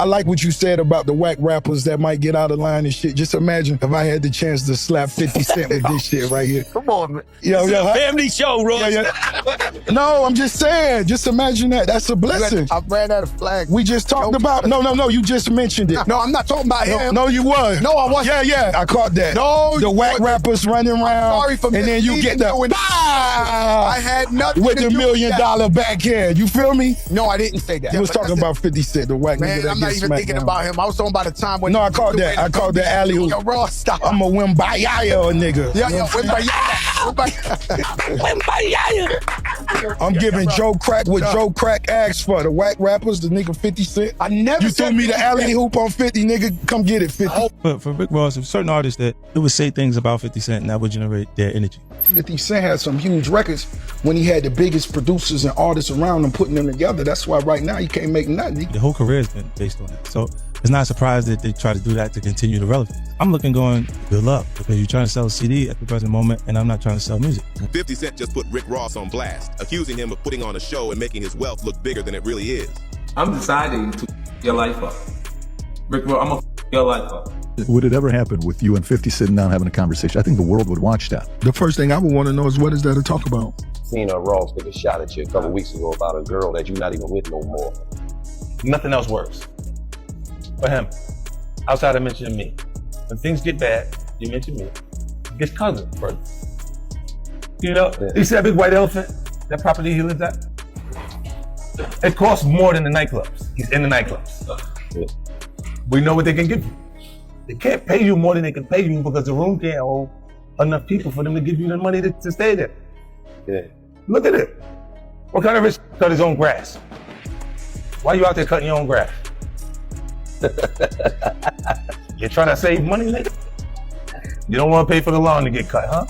I like what you said about the whack rappers that might get out of line and shit. Just imagine if I had the chance to slap 50 Cent with this shit right here. Come on, man. Yo, It's a family show, Ross. No, I'm just saying. Just imagine that. That's a blessing. I ran out of flag. We just talked about. No. You just mentioned it. No, I'm not talking about him. No, you was. No, I wasn't. Yeah. I caught that. No, the whack rappers running around. Sorry for and then you get the I had nothing with to the do $1 million backhand. You feel me? No, I didn't say that. You was talking about 50 Cent, the whack nigga Man, that I'm not gets even smacked thinking down. about him. I was talking about a time when. No, I called that. I called that alley hoop. Yo, Ross, stop. I'm a Wimbayaya nigga. Yeah, I'm giving Joe Crack what Joe Crack asked for. The whack rappers, the nigga 50 Cent. I never You said threw me the alley hoop on 50, nigga. Come get it, 50. But for Rick Ross, there's certain artists that it would say things about 50 Cent and that would generate their energy. 50 Cent had some huge records when he had the biggest producers and artists around him putting them together. That's why right now he can't make nothing. The whole career has been based on that. So it's not a surprise that they try to do that to continue the relevance. I'm looking going, good luck, because you're trying to sell a CD at the present moment and I'm not trying to sell music. 50 Cent just put Rick Ross on blast, accusing him of putting on a show and making his wealth look bigger than it really is. I'm deciding to your life up. Rick Ross, I'm gonna your life up. Would it ever happen with you and 50 sitting down having a conversation? I think the world would watch that. The first thing I would want to know is what is there to talk about? Seen Ross take a shot at you a couple weeks ago about a girl that you're not even with no more. Nothing else works for him outside of mentioning me. When things get bad, you mention me. It gets cousin further. You know, you see that big white elephant, that property he lives at? It costs more than the nightclubs. He's in the nightclubs. Yeah. We know what they can give you. They can't pay you more than they can pay you because the room can't hold enough people for them to give you the money to stay there. Yeah. Look at it. What kind of rich cut his own grass? Why you out there cutting your own grass? You're trying to save money, nigga? You don't want to pay for the lawn to get cut, huh?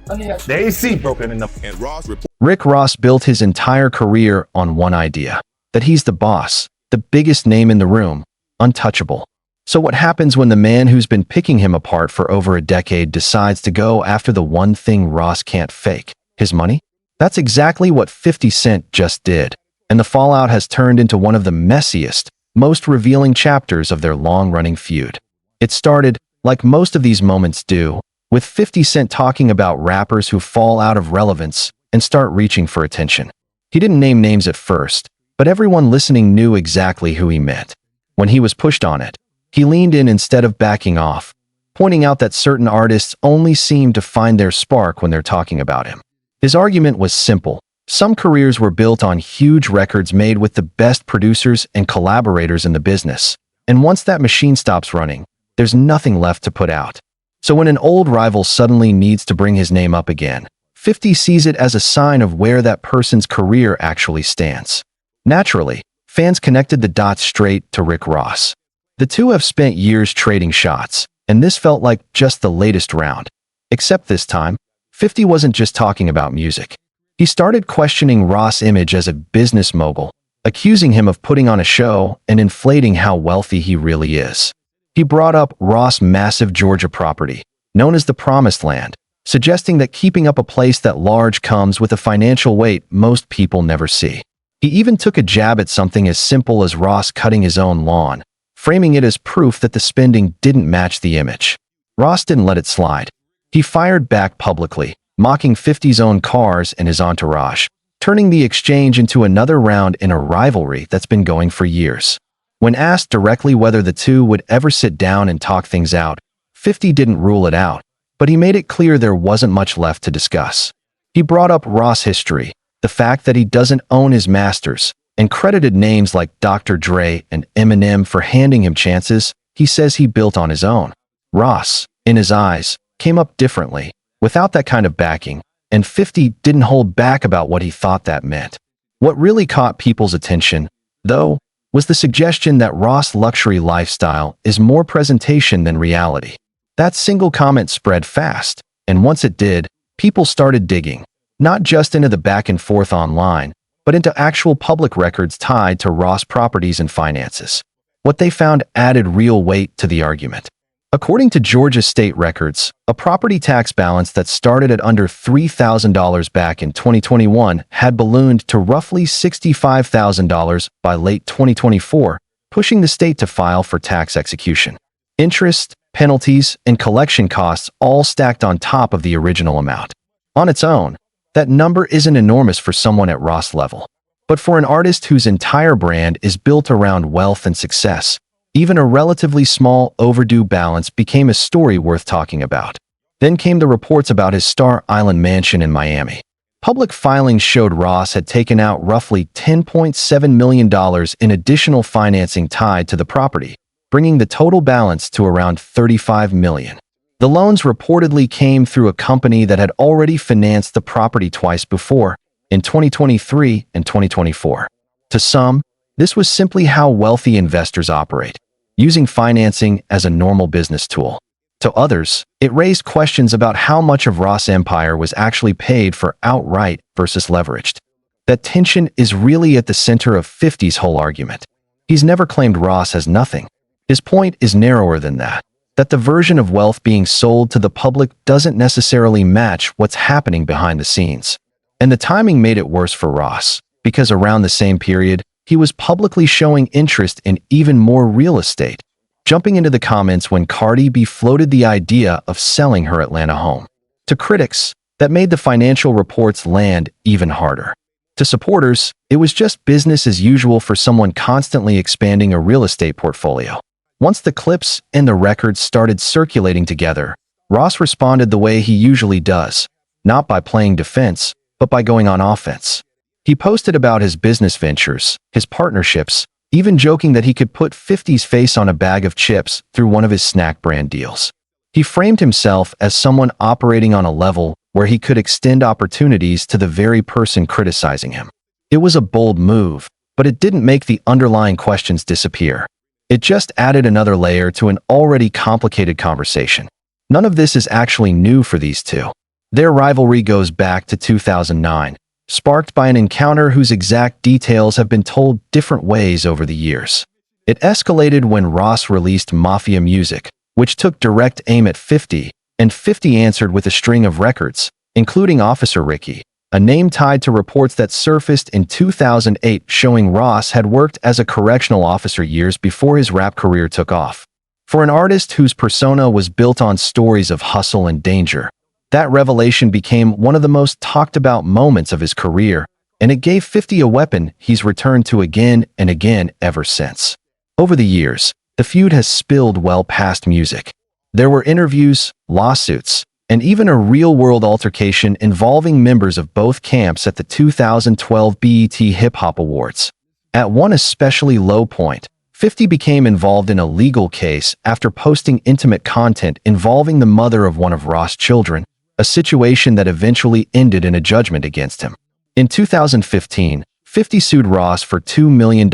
The AC broken enough. And Ross Rick Ross built his entire career on one idea, that he's the boss, the biggest name in the room, untouchable. So what happens when the man who's been picking him apart for over a decade decides to go after the one thing Ross can't fake, his money? That's exactly what 50 Cent just did, and the fallout has turned into one of the messiest, most revealing chapters of their long-running feud. It started, like most of these moments do, with 50 Cent talking about rappers who fall out of relevance and start reaching for attention. He didn't name names at first, but everyone listening knew exactly who he meant. When he was pushed on it, he leaned in instead of backing off, pointing out that certain artists only seem to find their spark when they're talking about him. His argument was simple. Some careers were built on huge records made with the best producers and collaborators in the business, and once that machine stops running, there's nothing left to put out. So when an old rival suddenly needs to bring his name up again, 50 sees it as a sign of where that person's career actually stands. Naturally, fans connected the dots straight to Rick Ross. The two have spent years trading shots, and this felt like just the latest round. Except this time, 50 wasn't just talking about music. He started questioning Ross' image as a business mogul, accusing him of putting on a show and inflating how wealthy he really is. He brought up Ross' massive Georgia property, known as the Promised Land, suggesting that keeping up a place that large comes with a financial weight most people never see. He even took a jab at something as simple as Ross cutting his own lawn, framing it as proof that the spending didn't match the image. Ross didn't let it slide. He fired back publicly, mocking 50's own cars and his entourage, turning the exchange into another round in a rivalry that's been going for years. When asked directly whether the two would ever sit down and talk things out, 50 didn't rule it out, but he made it clear there wasn't much left to discuss. He brought up Ross' history, the fact that he doesn't own his masters, and credited names like Dr. Dre and Eminem for handing him chances he says he built on his own. Ross, in his eyes, came up differently, without that kind of backing, and 50 didn't hold back about what he thought that meant. What really caught people's attention, though, was the suggestion that Ross' luxury lifestyle is more presentation than reality. That single comment spread fast, and once it did, people started digging, not just into the back and forth online, but into actual public records tied to Ross properties and finances. What they found added real weight to the argument. According to Georgia state records, a property tax balance that started at under $3,000 back in 2021 had ballooned to roughly $65,000 by late 2024, pushing the state to file for tax execution. Interest, penalties, and collection costs all stacked on top of the original amount. On its own, that number isn't enormous for someone at Ross' level. But for an artist whose entire brand is built around wealth and success, even a relatively small overdue balance became a story worth talking about. Then came the reports about his Star Island mansion in Miami. Public filings showed Ross had taken out roughly $10.7 million in additional financing tied to the property, bringing the total balance to around $35 million. The loans reportedly came through a company that had already financed the property twice before, in 2023 and 2024. To some, this was simply how wealthy investors operate, using financing as a normal business tool. To others, it raised questions about how much of Ross' empire was actually paid for outright versus leveraged. That tension is really at the center of 50's whole argument. He's never claimed Ross has nothing. His point is narrower than that the version of wealth being sold to the public doesn't necessarily match what's happening behind the scenes. And the timing made it worse for Ross, because around the same period, he was publicly showing interest in even more real estate, jumping into the comments when Cardi B floated the idea of selling her Atlanta home. To critics, that made the financial reports land even harder. To supporters, it was just business as usual for someone constantly expanding a real estate portfolio. Once the clips and the records started circulating together, Ross responded the way he usually does, not by playing defense, but by going on offense. He posted about his business ventures, his partnerships, even joking that he could put 50's face on a bag of chips through one of his snack brand deals. He framed himself as someone operating on a level where he could extend opportunities to the very person criticizing him. It was a bold move, but it didn't make the underlying questions disappear. It just added another layer to an already complicated conversation. None of this is actually new for these two. Their rivalry goes back to 2009, sparked by an encounter whose exact details have been told different ways over the years. It escalated when Ross released Mafia Music, which took direct aim at 50, and 50 answered with a string of records, including Officer Ricky, a name tied to reports that surfaced in 2008 showing Ross had worked as a correctional officer years before his rap career took off. For an artist whose persona was built on stories of hustle and danger, that revelation became one of the most talked about moments of his career, and it gave 50 a weapon he's returned to again and again ever since. Over the years, the feud has spilled well past music. There were interviews, lawsuits, and even a real-world altercation involving members of both camps at the 2012 BET Hip Hop Awards. At one especially low point, 50 became involved in a legal case after posting intimate content involving the mother of one of Ross' children, a situation that eventually ended in a judgment against him. In 2015, 50 sued Ross for $2 million,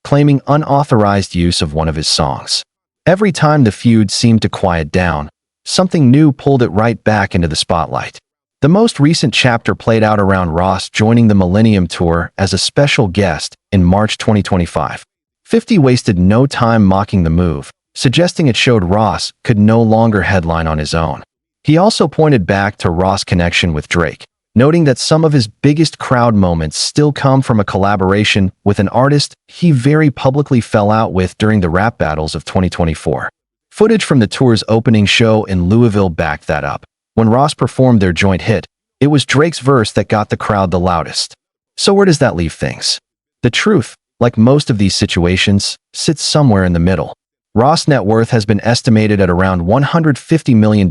claiming unauthorized use of one of his songs. Every time the feud seemed to quiet down, something new pulled it right back into the spotlight. The most recent chapter played out around Ross joining the Millennium Tour as a special guest in March 2025. 50 wasted no time mocking the move, suggesting it showed Ross could no longer headline on his own. He also pointed back to Ross' connection with Drake, noting that some of his biggest crowd moments still come from a collaboration with an artist he very publicly fell out with during the rap battles of 2024. Footage from the tour's opening show in Louisville backed that up. When Ross performed their joint hit, it was Drake's verse that got the crowd the loudest. So where does that leave things? The truth, like most of these situations, sits somewhere in the middle. Ross' net worth has been estimated at around $150 million,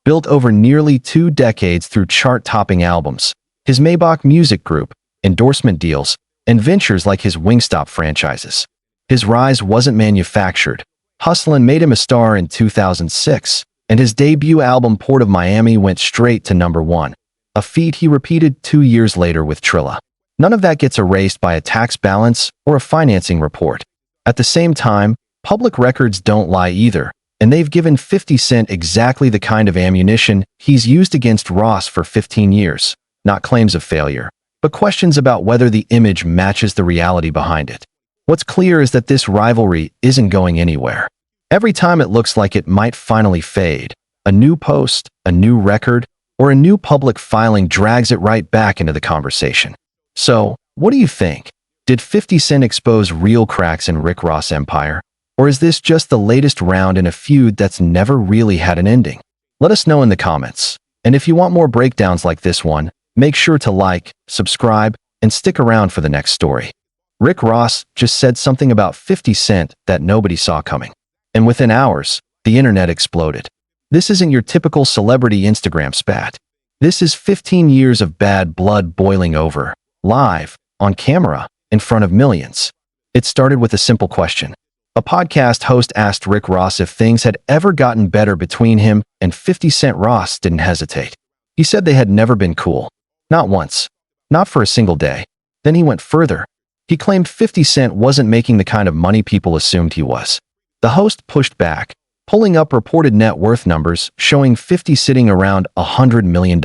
built over nearly 2 decades through chart-topping albums, his Maybach Music Group, endorsement deals, and ventures like his Wingstop franchises. His rise wasn't manufactured. Hustlin' made him a star in 2006, and his debut album Port of Miami went straight to #1, a feat he repeated 2 years later with Trilla. None of that gets erased by a tax balance or a financing report. At the same time, public records don't lie either, and they've given 50 Cent exactly the kind of ammunition he's used against Ross for 15 years, not claims of failure, but questions about whether the image matches the reality behind it. What's clear is that this rivalry isn't going anywhere. Every time it looks like it might finally fade, a new post, a new record, or a new public filing drags it right back into the conversation. So, what do you think? Did 50 Cent expose real cracks in Rick Ross' empire? Or is this just the latest round in a feud that's never really had an ending? Let us know in the comments. And if you want more breakdowns like this one, make sure to like, subscribe, and stick around for the next story. Rick Ross just said something about 50 Cent that nobody saw coming. And within hours, the internet exploded. This isn't your typical celebrity Instagram spat. This is 15 years of bad blood boiling over, live, on camera, in front of millions. It started with a simple question. A podcast host asked Rick Ross if things had ever gotten better between him and 50 Cent. Ross didn't hesitate. He said they had never been cool. Not once. Not for a single day. Then he went further. He claimed 50 Cent wasn't making the kind of money people assumed he was. The host pushed back, pulling up reported net worth numbers showing 50 sitting around $100 million.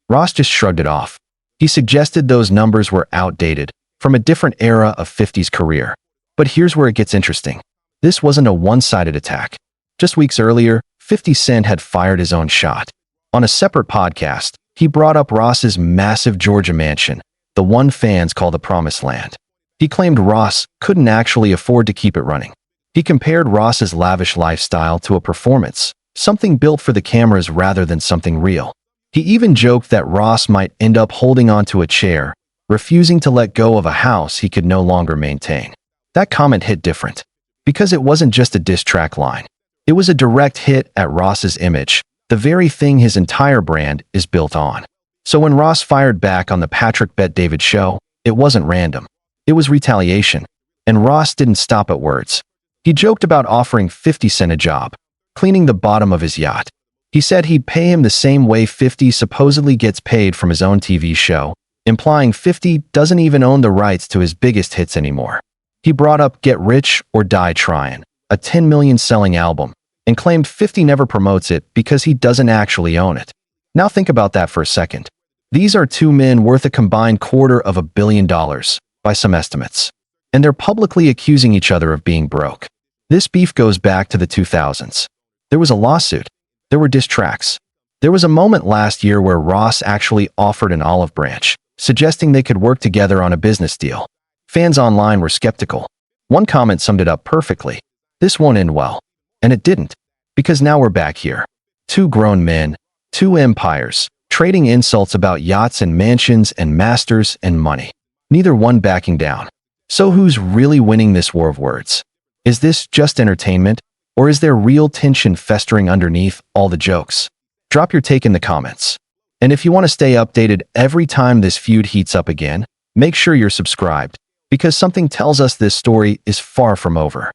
Ross just shrugged it off. He suggested those numbers were outdated, from a different era of 50's career. But here's where it gets interesting. This wasn't a one-sided attack. Just weeks earlier, 50 Cent had fired his own shot. On a separate podcast, he brought up Ross's massive Georgia mansion, the one fans call the Promised Land. He claimed Ross couldn't actually afford to keep it running. He compared Ross's lavish lifestyle to a performance, something built for the cameras rather than something real. He even joked that Ross might end up holding onto a chair, refusing to let go of a house he could no longer maintain. That comment hit different, because it wasn't just a diss track line. It was a direct hit at Ross's image, the very thing his entire brand is built on. So when Ross fired back on the Patrick Bet David show, it wasn't random. It was retaliation. And Ross didn't stop at words. He joked about offering 50 Cent a job, cleaning the bottom of his yacht. He said he'd pay him the same way 50 supposedly gets paid from his own TV show, implying 50 doesn't even own the rights to his biggest hits anymore. He brought up Get Rich or Die Tryin', a 10 million selling album, and claimed 50 never promotes it because he doesn't actually own it. Now think about that for a second. These are two men worth a combined $250 million, by some estimates. And they're publicly accusing each other of being broke. This beef goes back to the 2000s. There was a lawsuit. There were diss tracks. There was a moment last year where Ross actually offered an olive branch, suggesting they could work together on a business deal. Fans online were skeptical. One comment summed it up perfectly. This won't end well. And it didn't. Because now we're back here. Two grown men, two empires, trading insults about yachts and mansions and masters and money. Neither one backing down. So who's really winning this war of words? Is this just entertainment? Or is there real tension festering underneath all the jokes? Drop your take in the comments. And if you want to stay updated every time this feud heats up again, make sure you're subscribed, because something tells us this story is far from over.